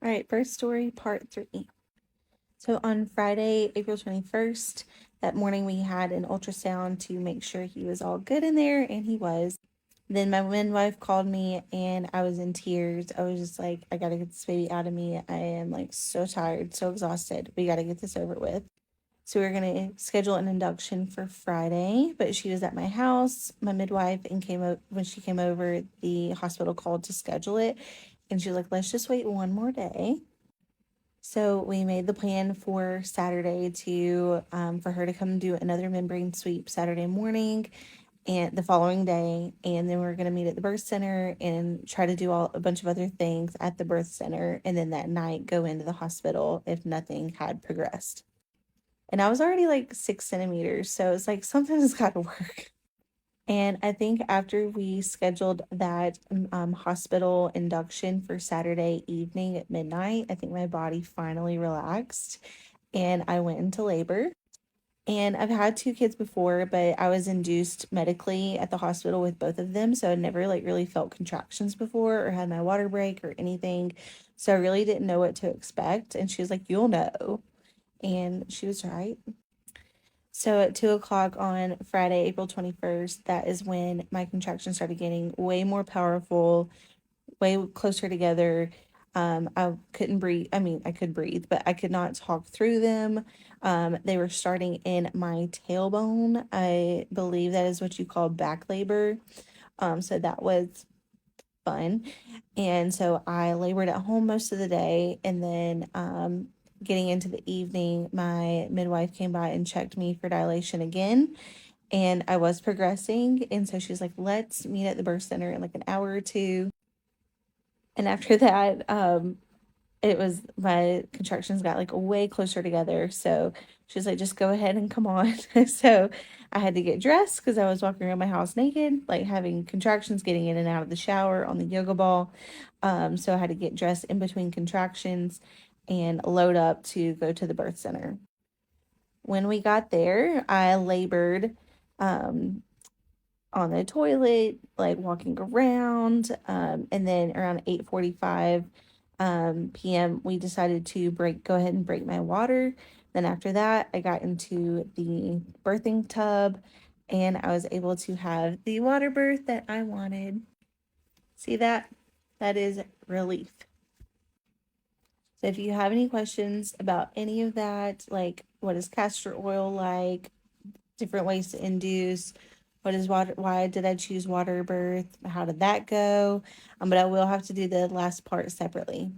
All right, first story, part 3. So on Friday, April 21st, that morning we had an ultrasound to make sure he was all good in there, and he was. Then my midwife called me and I was in tears. I was just like, I gotta get this baby out of me. I am like so tired, so exhausted. We gotta get this over with. So we were gonna schedule an induction for Friday, but she was at my house, my midwife, and when she came over, the hospital called to schedule it. And she was like, let's just wait one more day. So we made the plan for Saturday to for her to come do another membrane sweep Saturday morning and the following day, and then we are gonna meet at the birth center and try to do a bunch of other things at the birth center, and then that night go into the hospital if nothing had progressed. And I was already like 6 centimeters, so it's like something's got to work. And I think after we scheduled that hospital induction for Saturday evening at midnight, I think my body finally relaxed and I went into labor. And I've had 2 kids before, but I was induced medically at the hospital with both of them. So I never like really felt contractions before or had my water break or anything. So I really didn't know what to expect. And she was like, you'll know. And she was right. So at 2 o'clock on Friday, April 21st, that is when my contractions started getting way more powerful, way closer together. I couldn't breathe. I mean, I could breathe, but I could not talk through them. They were starting in my tailbone. I believe that is what you call back labor. So that was fun. And so I labored at home most of the day. And then getting into the evening, my midwife came by and checked me for dilation again. And I was progressing. And so she was like, let's meet at the birth center in like an hour or two. And after that, it was my contractions got like way closer together. So she was like, just go ahead and come on. So I had to get dressed because I was walking around my house naked, like having contractions, getting in and out of the shower on the yoga ball. So I had to get dressed in between contractions and load up to go to the birth center. When we got there, I labored um, on the toilet, like walking around. And then around 8:45 p.m., we decided to go ahead and break my water. Then after that, I got into the birthing tub and I was able to have the water birth that I wanted. See that? That is relief. So if you have any questions about any of that, like what is castor oil like, different ways to induce, what is water, why did I choose water birth, how did that go? But I will have to do the last part separately.